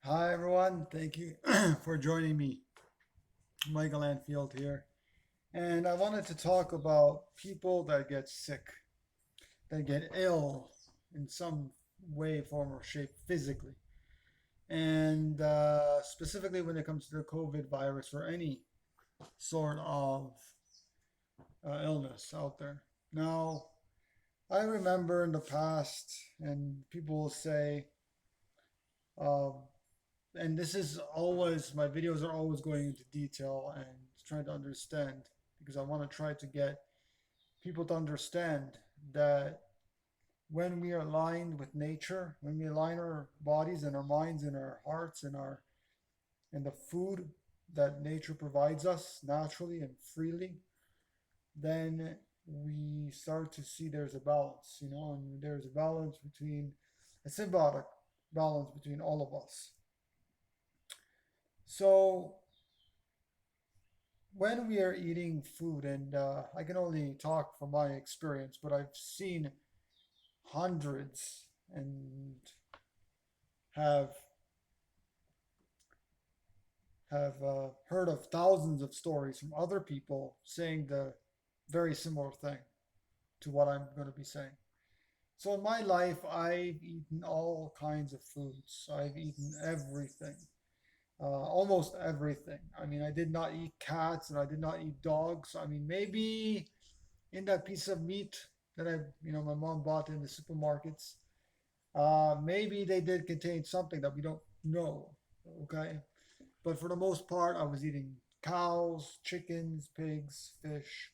Hi, everyone. Thank you for joining me. Michael Anfield here. And I wanted to talk about people that get sick, that get ill in some way, form, or shape physically. And specifically when it comes to the COVID virus or any sort of illness out there. Now, I remember in the past, and people will say, uh, and this is always my videos are always going into detail and trying to understand because I want to try to get people to understand that when we are aligned with nature, when we align our bodies and our minds and our hearts and the food that nature provides us naturally and freely, then we start to see there's a balance, and there's a balance between a symbiotic balance between all of us. So when we are eating food, and I can only talk from my experience, but I've seen hundreds and have have heard of thousands of stories from other people saying the very similar thing to what I'm going to be saying. So in my life, I've eaten all kinds of foods. I've eaten everything, almost everything. I mean, I did not eat cats and I did not eat dogs. I mean, maybe in that piece of meat that my mom bought in the supermarkets. Maybe they did contain something that we don't know. Okay. But for the most part, I was eating cows, chickens, pigs, fish,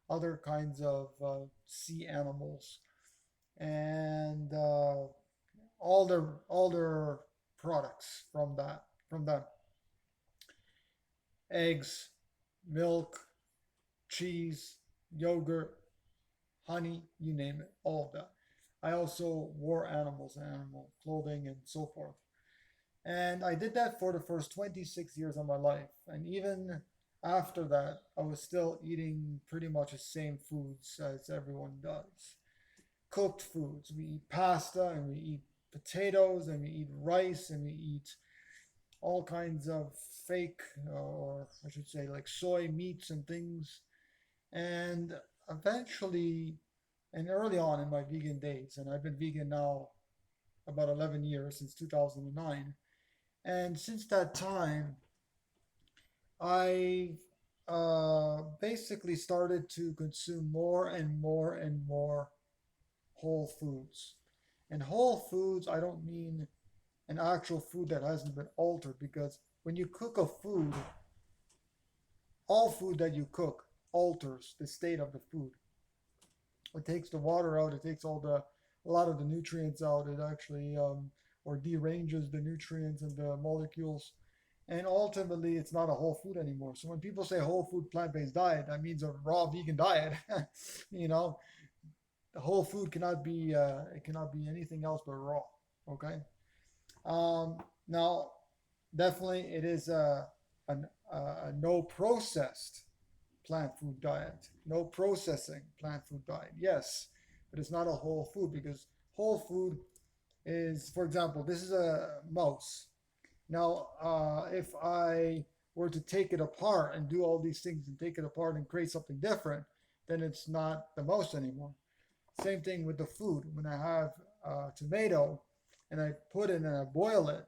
other kinds of sea animals, and all their products from them, eggs, milk, cheese, yogurt, honey, you name it, all of that. I also wore animals and animal clothing and so forth. And I did that for the first 26 years of my life. And even after that, I was still eating pretty much the same foods as everyone does. Cooked foods. We eat pasta and we eat potatoes and we eat rice and we eat all kinds of fake, or I should say, like soy meats and things. And eventually, and early on in my vegan days, and I've been vegan now about 11 years, since 2009. And since that time, I basically started to consume more and more and more whole foods. And whole foods, I don't mean an actual food that hasn't been altered, because when you cook a food, all food that you cook alters the state of the food. It takes the water out, it takes a lot of the nutrients out. It actually or deranges the nutrients and the molecules, and ultimately it's not a whole food anymore. So when people say whole food plant-based diet, that means a raw vegan diet. you know, the whole food cannot be it cannot be anything else but raw. Okay. Now, definitely it is a no processed plant food diet, no processing plant food diet. Yes, but it's not a whole food, because whole food is, for example, this is a mouse. Now, if I were to take it apart and do all these things and take it apart and create something different, then it's not the mouse anymore. Same thing with the food. When I have tomato and I put it and I boil it,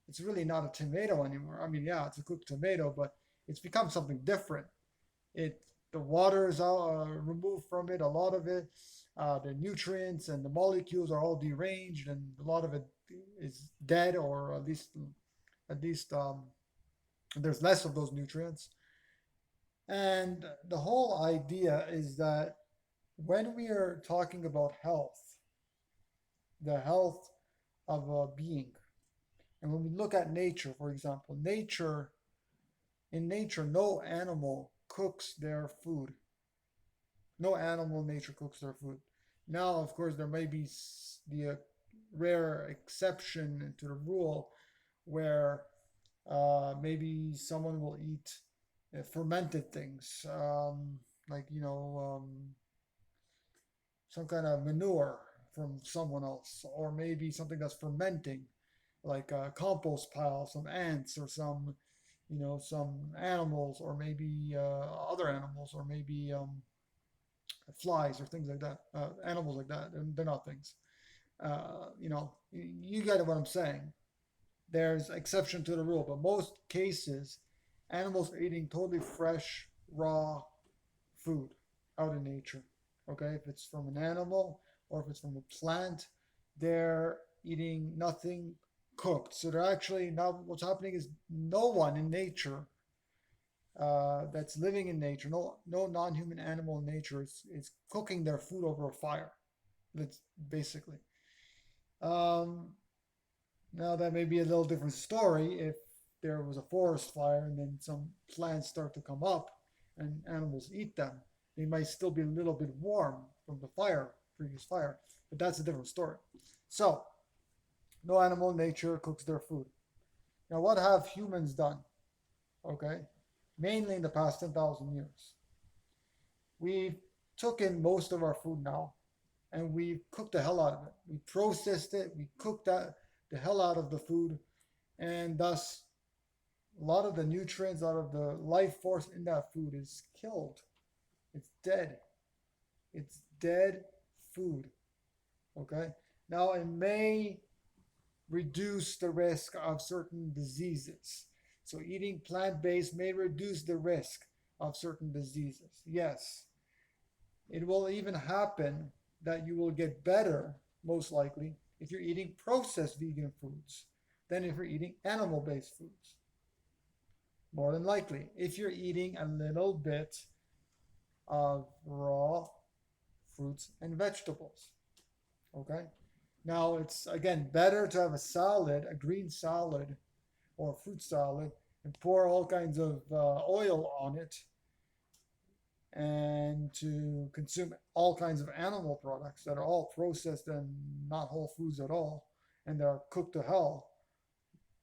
it's really not a tomato anymore. I mean, yeah, it's a cooked tomato, but it's become something different. It The water is removed from it, a lot of it. The nutrients and the molecules are all deranged, and a lot of it is dead, or at least there's less of those nutrients. And the whole idea is that when we are talking about health, the health of a being, and when we look at nature, for example, in nature, no animal cooks their food. No animal in nature cooks their food. Now, of course, there may be the rare exception to the rule where maybe someone will eat fermented things, like some kind of manure from someone else, or maybe something that's fermenting, like a compost pile, some ants or some, some animals, or maybe other animals, or maybe flies or things like that, animals like that. And they're not things. You get what I'm saying. There's exception to the rule, but most cases, animals are eating totally fresh, raw food out in nature. Okay, if it's from an animal or if it's from a plant, they're eating nothing cooked. So they're actually now what's happening is no one in nature that's living in nature, no non-human animal in nature is cooking their food over a fire. That's basically. Um, Now that may be a little different story if there was a forest fire and then some plants start to come up and animals eat them. They might still be a little bit warm from the fire, previous fire, but that's a different story. So, no animal in nature cooks their food. Now, what have humans done? Okay, mainly in the past 10,000 years. We took in most of our food now and we cooked the hell out of it. We processed it, we cooked the hell out of the food, and thus a lot of the nutrients out of the life force in that food is killed. It's dead. It's dead food. Okay? Now it may reduce the risk of certain diseases. So eating plant-based may reduce the risk of certain diseases. Yes. It will even happen that you will get better, most likely, if you're eating processed vegan foods than if you're eating animal-based foods. More than likely, if you're eating a little bit of raw fruits and vegetables. Okay? Now, it's again better to have a salad, a green salad or a fruit salad, and pour all kinds of oil on it and to consume all kinds of animal products that are all processed and not whole foods at all, and they're cooked to hell.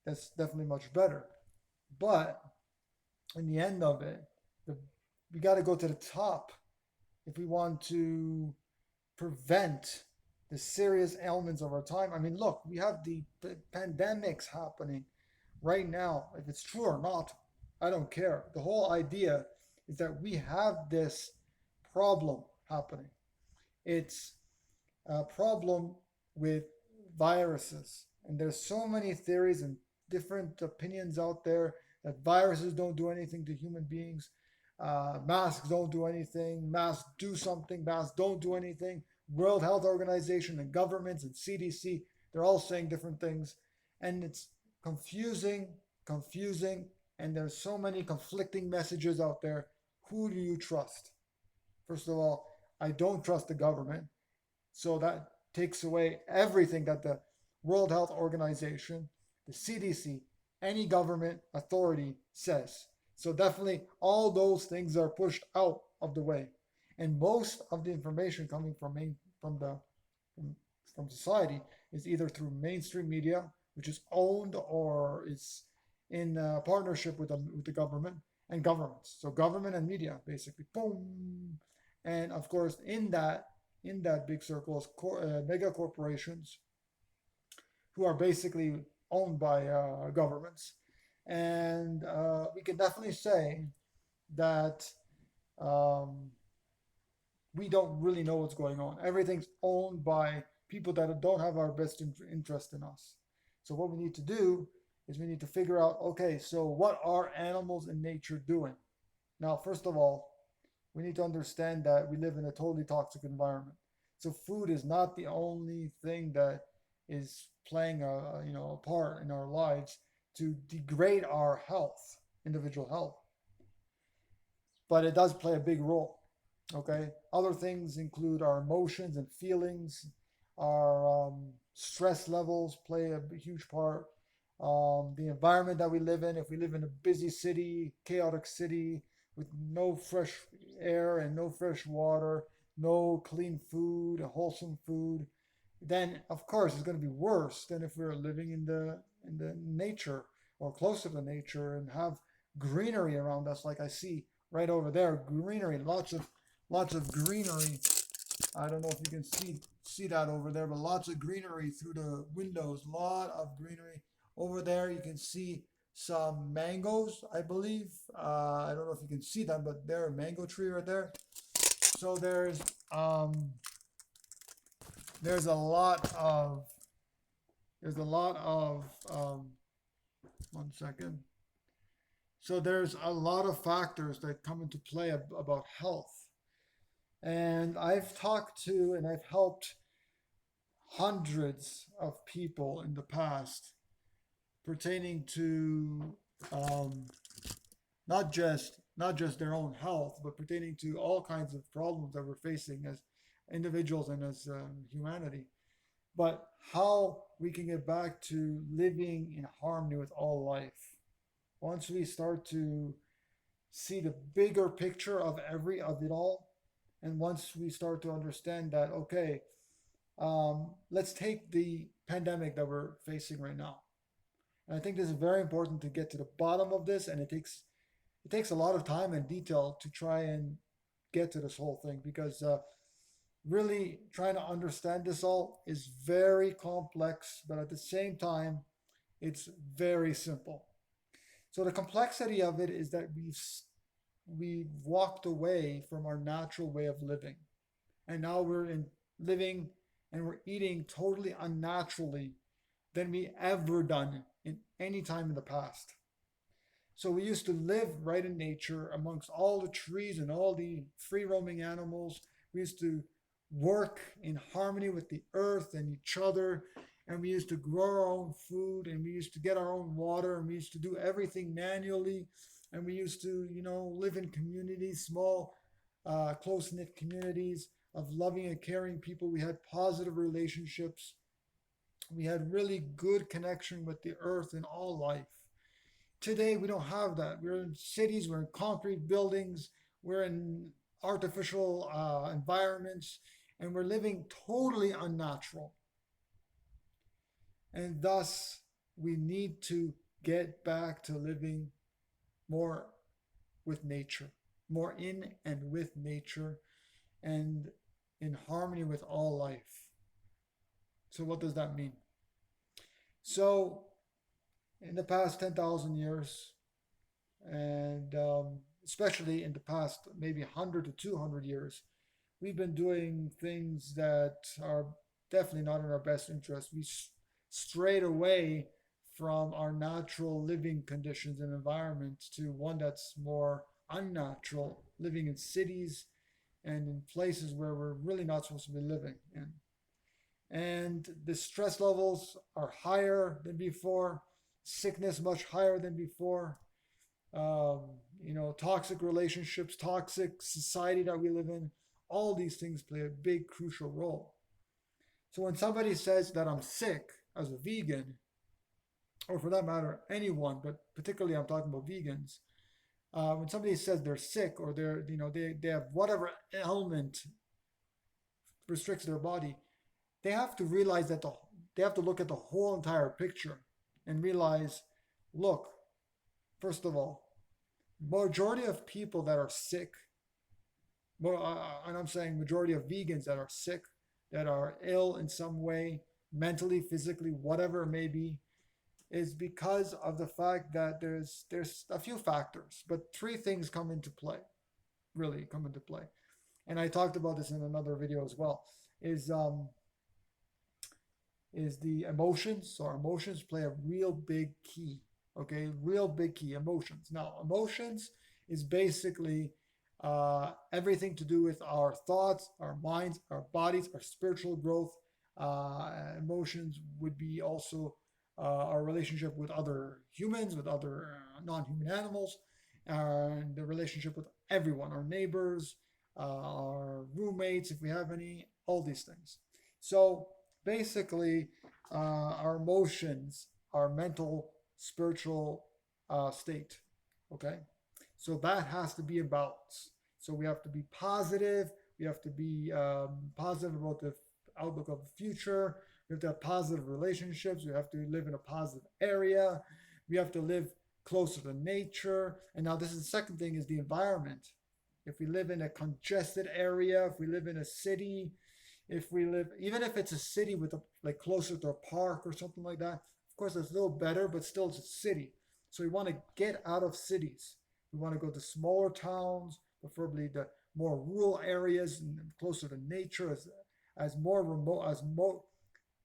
That's definitely much better. But in the end of it, the, we got to go to the top if we want to prevent the serious ailments of our time. I mean, look, we have the pandemics happening right now. If it's true or not, I don't care. The whole idea is that we have this problem happening. It's a problem with viruses. And there's so many theories and different opinions out there that viruses don't do anything to human beings. Masks don't do anything. Masks do something. Masks don't do anything. World Health Organization and governments and CDC, they're all saying different things. And it's confusing, and there's so many conflicting messages out there. Who do you trust? First of all, I don't trust the government. So that takes away everything that the World Health Organization, the CDC, any government authority says. So definitely all those things are pushed out of the way. And most of the information coming from society is either through mainstream media, which is owned or is in partnership with the government and governments. So government and media, basically, boom. And of course, in that big circle is mega corporations who are basically owned by governments. And we can definitely say that um, we don't really know what's going on. Everything's owned by people that don't have our best interest in us. So what we need to do is we need to figure out, okay, so what are animals in nature doing? Now, first of all, we need to understand that we live in a totally toxic environment. So food is not the only thing that is playing a part in our lives to degrade our health, individual health. But it does play a big role. Okay. Other things include our emotions and feelings, our stress levels play a huge part. The environment that we live in, if we live in a busy city, chaotic city with no fresh air and no fresh water, no clean food, wholesome food, then of course it's going to be worse than if we were living in the nature or close to the nature and have greenery around us, like I see right over there. Greenery, lots of greenery. I don't know if you can see that over there, but lots of greenery through the windows. A lot of greenery. Over there, you can see some mangoes, I believe. I don't know if you can see them, but there, a mango tree right there. So um, there's a lot of there's a lot of one second. So there's a lot of factors that come into play about health. And I've talked to and I've helped hundreds of people in the past pertaining to um, not just their own health, but pertaining to all kinds of problems that we're facing as individuals and as humanity. But how we can get back to living in harmony with all life once we start to see the bigger picture of it all, and once we start to understand that, okay, let's take the pandemic that we're facing right now. And I think this is very important to get to the bottom of this, and it takes a lot of time and detail to try and get to this whole thing because really trying to understand this all is very complex, but at the same time, it's very simple. So the complexity of it is that we've walked away from our natural way of living, and now we're in living and we're eating totally unnaturally than we ever done in any time in the past. So we used to live right in nature amongst all the trees and all the free roaming animals. We used to work in harmony with the earth and each other. And we used to grow our own food and we used to get our own water and we used to do everything manually. And we used to, live in communities, small, close knit communities of loving and caring people. We had positive relationships. We had really good connection with the earth and all life. Today, we don't have that. We're in cities, we're in concrete buildings, we're in artificial environments, and we're living totally unnatural. And thus, we need to get back to living more with nature, more in and with nature, and in harmony with all life. So, what does that mean? So, in the past 10,000 years, and especially in the past maybe 100 to 200 years, we've been doing things that are definitely not in our best interest. We strayed away from our natural living conditions and environment to one that's more unnatural, living in cities and in places where we're really not supposed to be living in. And the stress levels are higher than before, sickness much higher than before. Toxic relationships, toxic society that we live in, all these things play a big crucial role. So when somebody says that I'm sick as a vegan, or for that matter, anyone, but particularly I'm talking about vegans, when somebody says they're sick or they have whatever ailment restricts their body, they have to realize that they have to look at the whole entire picture and realize, look, first of all, majority of people that are sick, and I'm saying majority of vegans that are sick, that are ill in some way, mentally, physically, whatever it may be, is because of the fact that there's a few factors, but three things come into play, really come into play. And I talked about this in another video as well. Is the emotions. So our emotions play a real big key. Okay, real big key. Emotions. Now, emotions is basically everything to do with our thoughts, our minds, our bodies, our spiritual growth. Emotions would be also our relationship with other humans, with other non-human animals, and the relationship with everyone, our neighbors, our roommates, if we have any, all these things. So basically, our emotions, our mental, spiritual state. Okay, so that has to be a balance. So we have to be positive. We have to be positive about the outlook of the future. We have to have positive relationships. We have to live in a positive area. We have to live closer to nature. And now this is the second thing is the environment. If we live in a congested area, if we live in a city, if we live, even if it's a city with like closer to a park or something like that, Of course, it's a little better, but still it's a city. So we want to get out of cities. We want to go to smaller towns, preferably the more rural areas and closer to nature, as more remote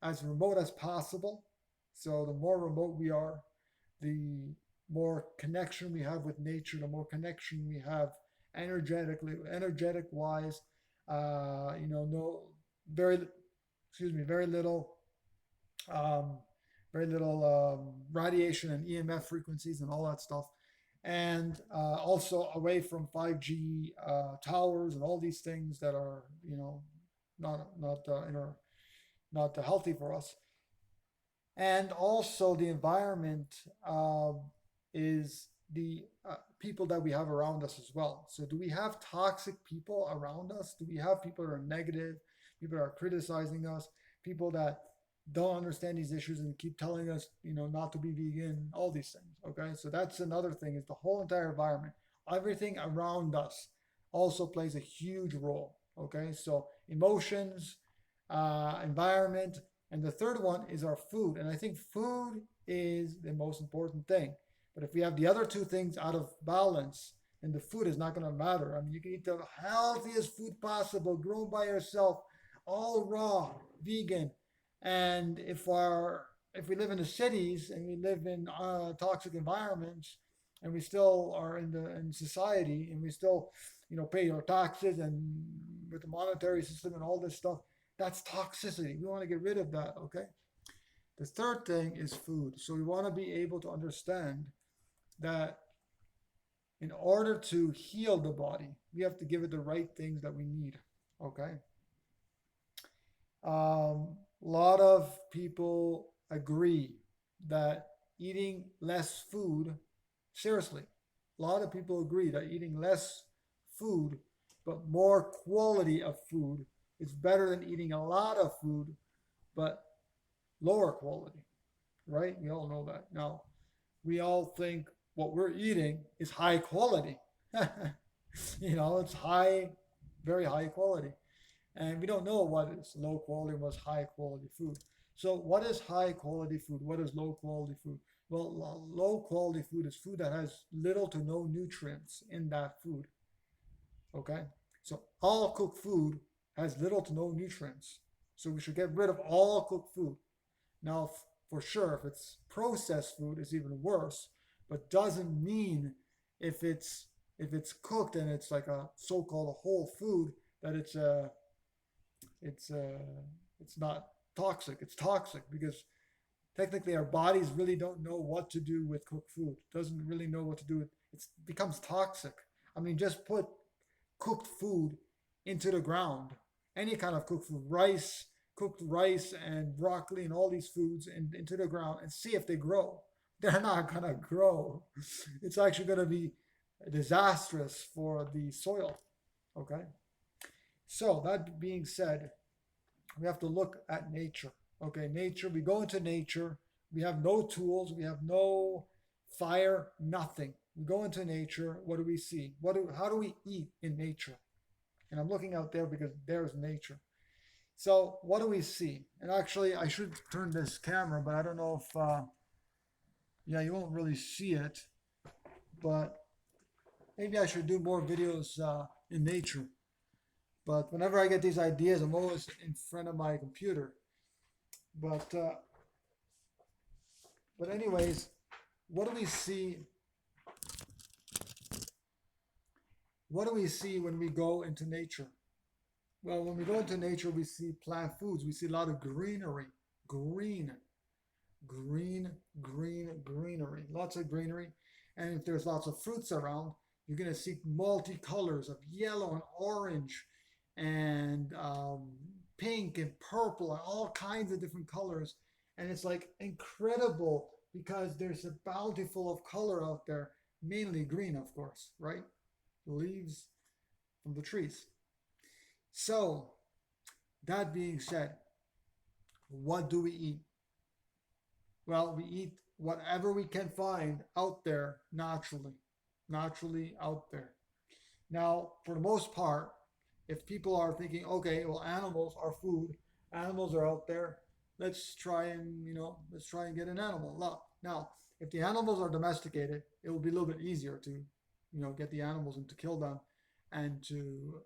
as remote as possible. So the more remote we are, the more connection we have with nature, the more connection we have energetic wise. No, very, excuse me, um, very little radiation and EMF frequencies and all that stuff. And also away from 5G towers and all these things that are, not not healthy for us. And also the environment is the people that we have around us as well. So do we have toxic people around us? Do we have people that are negative, people that are criticizing us, people that don't understand these issues and keep telling us, not to be vegan, all these things. Okay, so that's another thing, is the whole entire environment, everything around us also plays a huge role. Okay, so emotions, environment, and the third one is our food. And I think food is the most important thing. But if we have the other two things out of balance, then the food is not going to matter. I mean, you can eat the healthiest food possible, grown by yourself, all raw, vegan. And if we live in the cities and we live in toxic environments, and we still are in society, and we still pay our taxes, and with the monetary system and all this stuff, that's toxicity. We want to get rid of that. Okay. The third thing is food. So we want to be able to understand that in order to heal the body, we have to give it the right things that we need. Okay. A lot of people agree that eating less food, seriously, a lot of people agree that eating less food but more quality of food is better than eating a lot of food but lower quality, right? We all know that. Now, we all think what we're eating is high quality. It's high, very high quality. And we don't know what is low quality and what's high quality food. So, what is high quality food? What is low quality food? Well, low quality food is food that has little to no nutrients in that food. Okay? So, all cooked food has little to no nutrients. So, we should get rid of all cooked food. Now, for sure, if it's processed food, it's even worse, but doesn't mean if it's cooked and it's like a so-called whole food that it's uh, it's not toxic. It's toxic because technically our bodies really don't know what to do with cooked food. It doesn't really know what to do with it becomes toxic. I mean, just put cooked food into the ground. Any kind of cooked food, cooked rice and broccoli and all these foods into the ground and see if they grow. They're not gonna grow. It's actually gonna be disastrous for the soil. Okay. So that being said, we have to look at nature. Okay, nature, we go into nature, we have no tools, we have no fire, nothing. We go into nature, what do we see? How do we eat in nature? And I'm looking out there because there's nature. So what do we see? And actually, I should turn this camera, but I don't know if, yeah, you won't really see it, but maybe I should do more videos in nature. But whenever I get these ideas, I'm always in front of my computer. But uh, but anyways, what do we see? What do we see when we go into nature? Well, when we go into nature, we see plant foods. We see a lot of greenery, green, greenery, lots of greenery. And if there's lots of fruits around, you're going to see multicolors of yellow and orange and pink and purple and all kinds of different colors. And it's like incredible because there's a bountiful of color out there, mainly green, of course, right? The leaves from the trees. So, that being said, what do we eat? Well, we eat whatever we can find out there naturally out there. Now, for the most part, if people are thinking, okay, well, animals are food, animals are out there, let's try and get an animal. Now, if the animals are domesticated, it will be a little bit easier to, get the animals and to kill them and to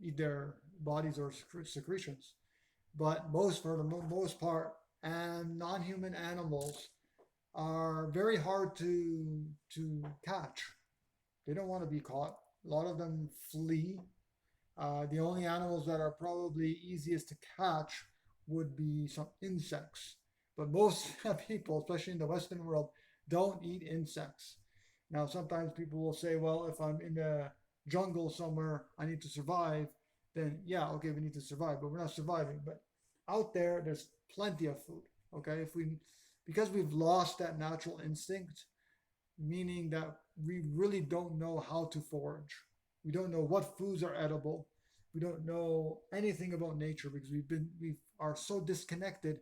eat their bodies or secretions. But for the most part, and non-human animals are very hard to catch. They don't want to be caught. A lot of them flee. The only animals that are probably easiest to catch would be some insects. But most people, especially in the Western world, don't eat insects. Now, sometimes people will say, well, if I'm in the jungle somewhere, I need to survive, then yeah, okay, we need to survive, but we're not surviving. But out there, there's plenty of food. Okay, because we've lost that natural instinct, meaning that we really don't know how to forage. We don't know what foods are edible. We don't know anything about nature because we are so disconnected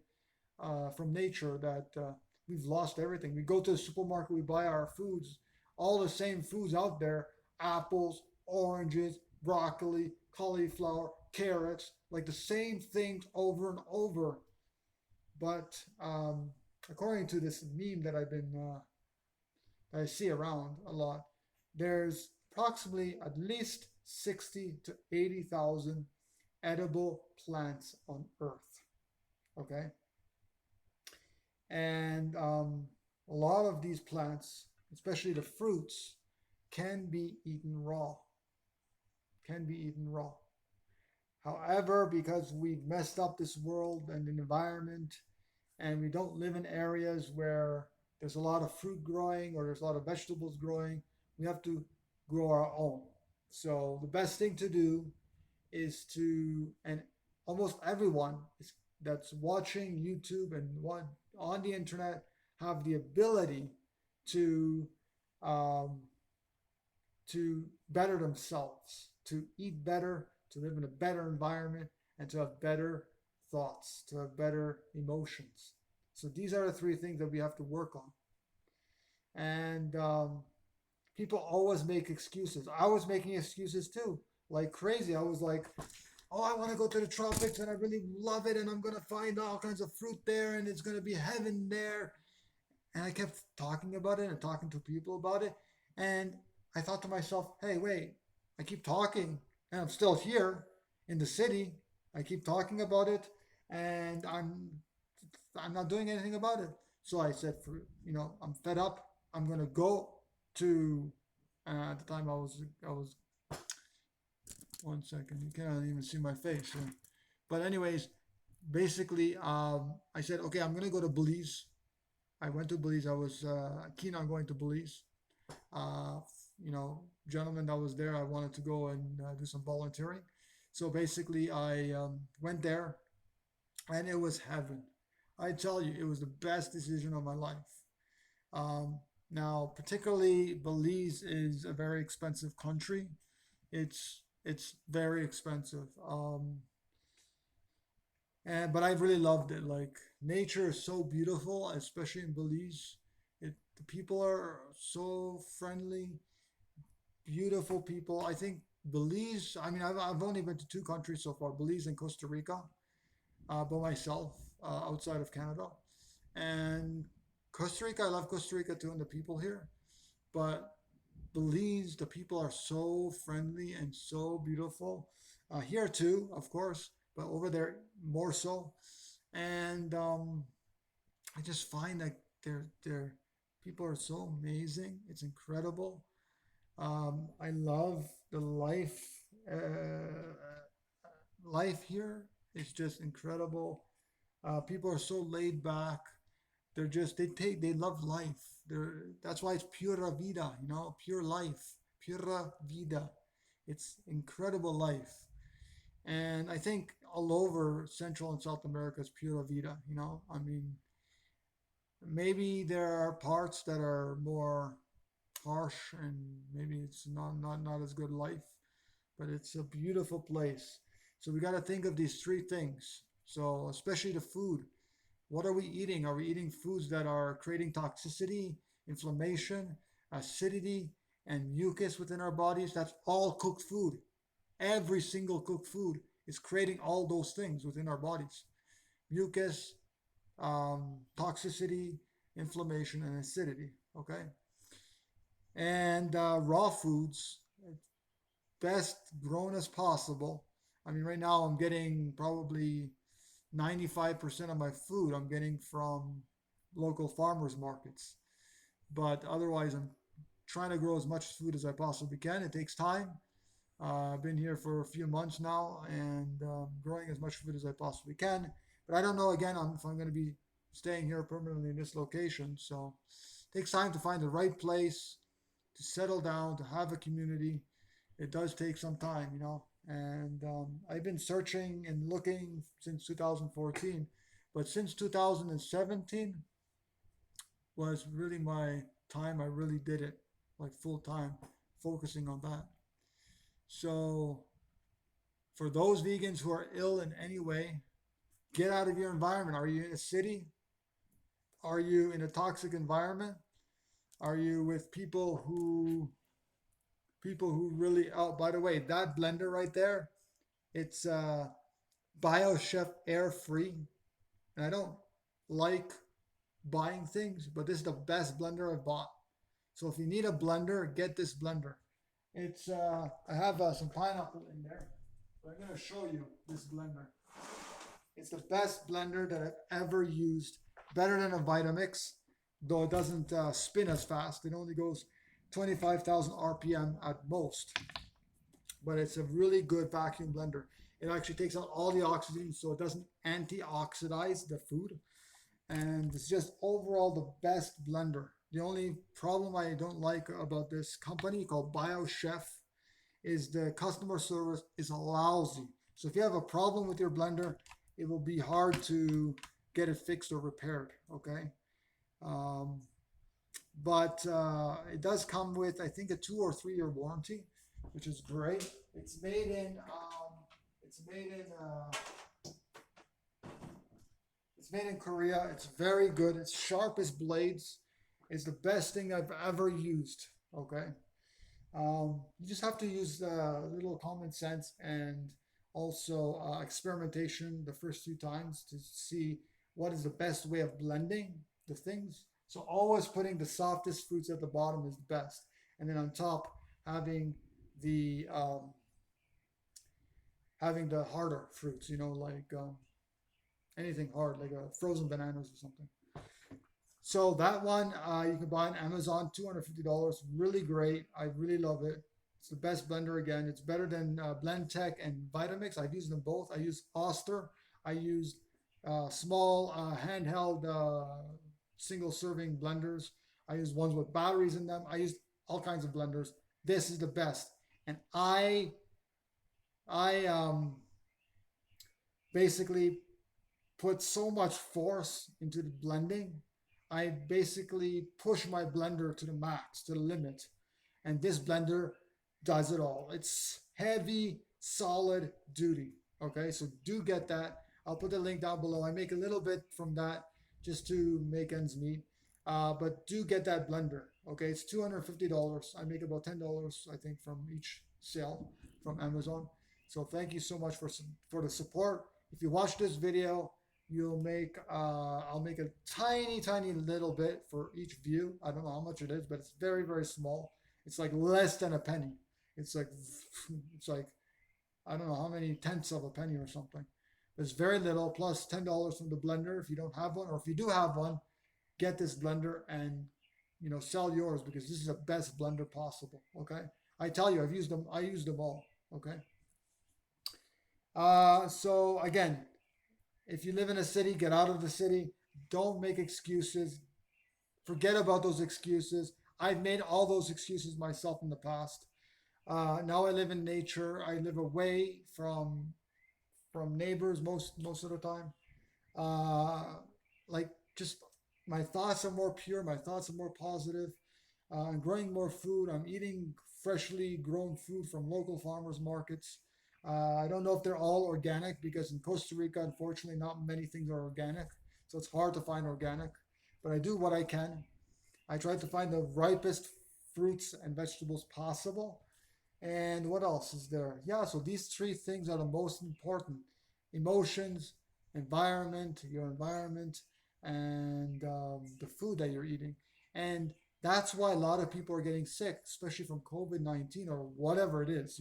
from nature that we've lost everything. We go to the supermarket, we buy our foods, all the same foods out there: apples, oranges, broccoli, cauliflower, carrots, like the same things over and over. But according to this meme that I see around a lot, there's approximately at least 60 to 80,000 edible plants on Earth. Okay, and a lot of these plants, especially the fruits, can be eaten raw. Can be eaten raw. However, because we've messed up this world and the environment, and we don't live in areas where there's a lot of fruit growing or there's a lot of vegetables growing, we have to grow our own. So the best thing to do is and almost everyone that's watching YouTube and on the internet have the ability to um, better themselves, to eat better, to live in a better environment, and to have better thoughts, to have better emotions. So these are the three things that we have to work on. And people always make excuses. I was making excuses too, like crazy. I was like, oh, I want to go to the tropics and I really love it and I'm going to find all kinds of fruit there and it's going to be heaven there. And I kept talking about it and talking to people about it. And I thought to myself, hey, wait, I keep talking and I'm still here in the city. I keep talking about it and I'm not doing anything about it. So I said, I'm fed up. I'm gonna go to. At the time, I was 1 second. You cannot even see my face. So. But anyways, basically, I said, okay, I'm gonna go to Belize. I went to Belize. I was keen on going to Belize. Uh, Gentleman that was there, I wanted to go and do some volunteering. So basically, I went there, and it was heaven. I tell you, it was the best decision of my life. Um, Now, particularly Belize is a very expensive country. It's very expensive. But I really loved it. Like nature is so beautiful, especially in Belize. The people are so friendly, beautiful people. I think Belize. I mean, I've only been to two countries so far: Belize and Costa Rica, by myself, outside of Canada. And Costa Rica, I love Costa Rica too, and the people here. But Belize, the people are so friendly and so beautiful. Here too, of course, but over there more so. And I just find that their people are so amazing. It's incredible. I love the life here. It's just incredible. People are so laid back. They love life. That's why it's pura vida, pure life, pura vida. It's incredible life, and I think all over Central and South America is pura vida. I mean, maybe there are parts that are more harsh, and maybe it's not as good life, but it's a beautiful place. So we got to think of these three things. So especially the food. What are we eating? Are we eating foods that are creating toxicity, inflammation, acidity, and mucus within our bodies? That's all cooked food. Every single cooked food is creating all those things within our bodies: mucus, toxicity, inflammation, and acidity. Okay, and raw foods, best grown as possible. I mean, right now I'm getting probably 95% of my food I'm getting from local farmers markets. But otherwise, I'm trying to grow as much food as I possibly can. It takes time. I've been here for a few months now and growing as much food as I possibly can. But I don't know again if I'm going to be staying here permanently in this location. So it takes time to find the right place, to settle down, to have a community. It does take some time, you know. And I've been searching and looking since 2014. But since 2017 was really my time. I really did it like full time, focusing on that. So for those vegans who are ill in any way, get out of your environment. Are you in a city? Are you in a toxic environment? Are you with people who really? Oh, by the way, that blender right there, it's BioChef air free, and I don't like buying things, but this is the best blender I've bought. So if you need a blender, get this blender. It's I have some pineapple in there, but I'm gonna show you this blender. It's the best blender that I've ever used. Better than a Vitamix, though it doesn't spin as fast. It only goes 25,000 RPM at most. But it's a really good vacuum blender. It actually takes out all the oxygen, so it doesn't antioxidize the food. And it's just overall the best blender. The only problem I don't like about this company called BioChef is the customer service is lousy. So if you have a problem with your blender, it will be hard to get it fixed or repaired. Okay, um, but it does come with I think a 2 or 3 year warranty, which is great. It's made in it's made in Korea. It's very good. It's sharp as blades. It's the best thing I've ever used. Okay. You just have to use a little common sense and also experimentation the first few times to see what is the best way of blending the things. So always putting the softest fruits at the bottom is the best, and then on top having the harder fruits. You know, like anything hard, like frozen bananas or something. So that one you can buy on Amazon, $250. Really great. I really love it. It's the best blender again. It's better than Blendtec and Vitamix. I've used them both. I use Oster. I use small handheld single serving blenders. I use ones with batteries in them. I use all kinds of blenders. This is the best. And I basically put so much force into the blending. I basically push my blender to the max, to the limit. And this blender does it all. It's heavy, solid duty. Okay, so do get that. I'll put the link down below. I make a little bit from that just to make ends meet. But do get that blender. Okay, it's $250. I make about $10, I think, from each sale from Amazon. So thank you so much for the support. If you watch this video, I'll make a tiny little bit for each view. I don't know how much it is, but it's very small. It's like less than a penny. It's like it's like I don't know how many tenths of a penny or something. It's very little, plus $10 from the blender if you don't have one, or if you do have one, get this blender and sell yours, because this is the best blender possible. Okay, I tell you, I've used them. I use them all. Okay. So again, if you live in a city, get out of the city. Don't make excuses. Forget about those excuses. I've made all those excuses myself in the past. Now I live in nature. I live away from neighbors most of the time. Uh, like just my thoughts are more pure. My thoughts are more positive. I'm growing more food. I'm eating freshly grown food from local farmers markets. I don't know if they're all organic, because in Costa Rica, unfortunately, not many things are organic. So it's hard to find organic. But I do what I can. I try to find the ripest fruits and vegetables possible. And what else is there? Yeah, so these three things are the most important: emotions, your environment, and the food that you're eating. And that's why a lot of people are getting sick, especially from COVID-19 or whatever it is.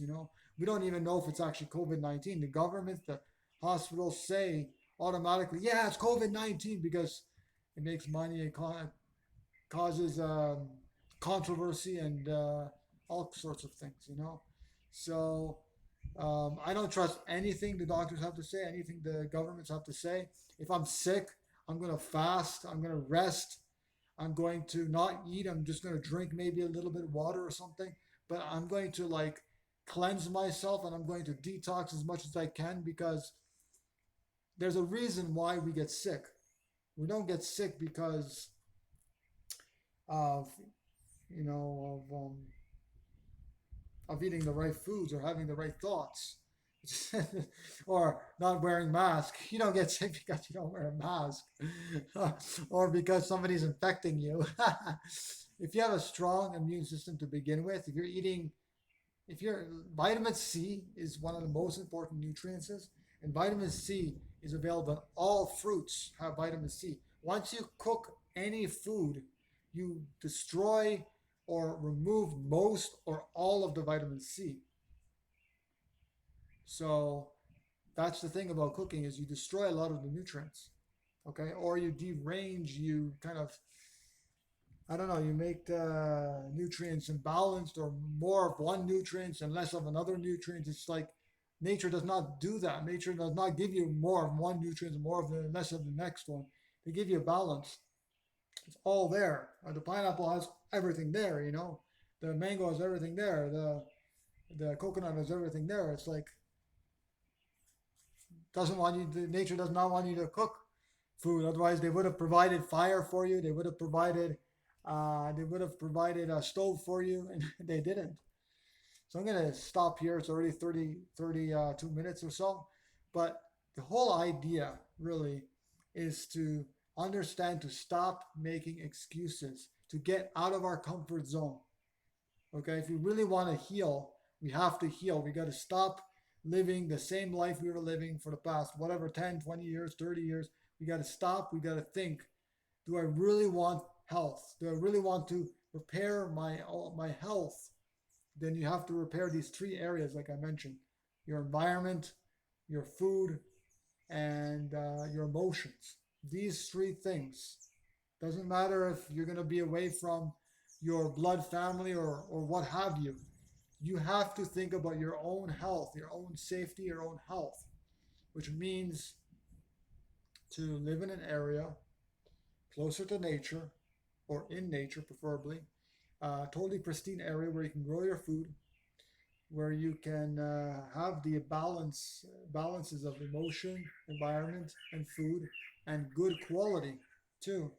We don't even know if it's actually COVID-19. The government, the hospitals say automatically, yeah, it's COVID-19 because it makes money, it causes controversy and all sorts of things. So I don't trust anything the doctors have to say, anything the governments have to say. If I'm sick, I'm going to fast, I'm going to rest, I'm going to not eat, I'm just going to drink maybe a little bit of water or something, but I'm going to like cleanse myself and I'm going to detox as much as I can because there's a reason why we get sick. We don't get sick because of, of eating the right foods or having the right thoughts or not wearing masks. You don't get sick because you don't wear a mask or because somebody's infecting you. If you have a strong immune system to begin with, if your vitamin C is one of the most important nutrients, and vitamin C is available in all fruits have vitamin C. Once you cook any food, you destroy or remove most or all of the vitamin C. So that's the thing about cooking is you destroy a lot of the nutrients. Okay, or you derange, you kind of, I don't know, you make the nutrients imbalanced or more of one nutrient and less of another nutrient. It's like nature does not do that. Nature does not give you more of one nutrient and more of the less of the next one. They give you a balance. It's all there. The pineapple has everything there. The mango has everything there. The coconut has everything there. It's like doesn't want you to, nature does not want you to cook food. Otherwise, they would have provided fire for you. They would have provided a stove for you, and they didn't. So I'm gonna stop here. It's already 32 minutes or so. But the whole idea really is to understand to stop making excuses, to get out of our comfort zone. Okay, if we really want to heal, we have to heal. We got to stop living the same life we were living for the past, whatever, 10, 20 years, 30 years. We got to stop. We got to think, do I really want health? Do I really want to repair my health? Then you have to repair these three areas, like I mentioned: your environment, your food, and your emotions. These three things. Doesn't matter if you're going to be away from your blood family or what have you. You have to think about your own health, your own safety, your own health, which means to live in an area closer to nature or in nature, preferably, totally pristine area where you can grow your food, where you can have the balances of emotion, environment, and food, and good quality too.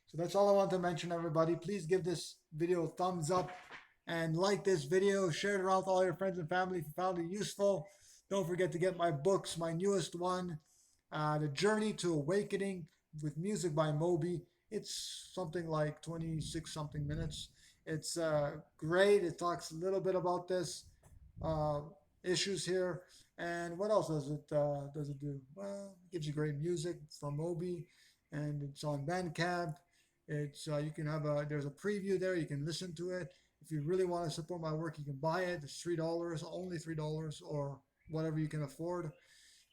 So that's all I want to mention, everybody. Please give this video a thumbs up and like this video. Share it around with all your friends and family if you found it useful. Don't forget to get my books, my newest one, The Journey to Awakening with music by Moby. It's something like 26 something minutes. It's great. It talks a little bit about this uh, issues here. And what else does it do? Well, it gives you great music from Moby, and it's on Bandcamp. It's you can have a there's a preview there. You can listen to it. If you really want to support my work, you can buy it. It's $3, only $3, or whatever you can afford.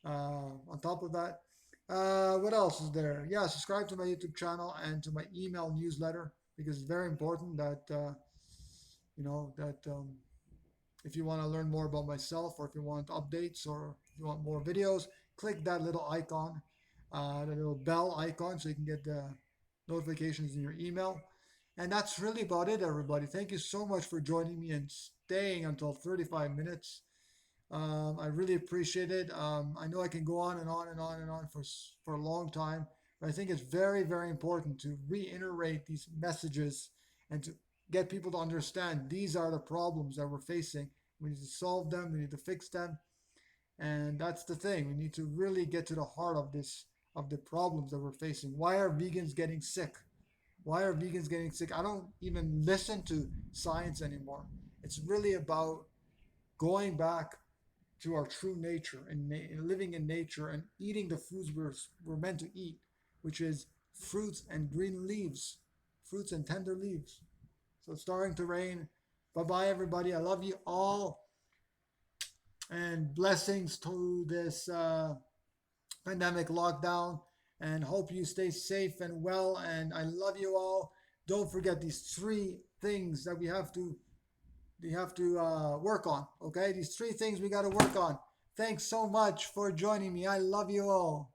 On top of that, what else is there? Yeah, subscribe to my YouTube channel and to my email newsletter because it's very important that if you want to learn more about myself or if you want updates or if you want more videos, click that little icon, the little bell icon so you can get the notifications in your email. And that's really about it, everybody. Thank you so much for joining me and staying until 35 minutes. I really appreciate it. I know I can go on and on and on and on for a long time, but I think it's very, very important to reiterate these messages and to get people to understand these are the problems that we're facing. We need to solve them. We need to fix them, and that's the thing. We need to really get to the heart of the problems that we're facing. Why are vegans getting sick? Why are vegans getting sick? I don't even listen to science anymore. It's really about going back to our true nature and living in nature and eating the foods we're meant to eat, which is fruits and green leaves, fruits and tender leaves. So it's starting to rain. Bye bye, everybody. I love you all, and blessings to this pandemic lockdown. And hope you stay safe and well. And I love you all. Don't forget these three things that we have to work on. Okay, these three things we got to work on. Thanks so much for joining me. I love you all.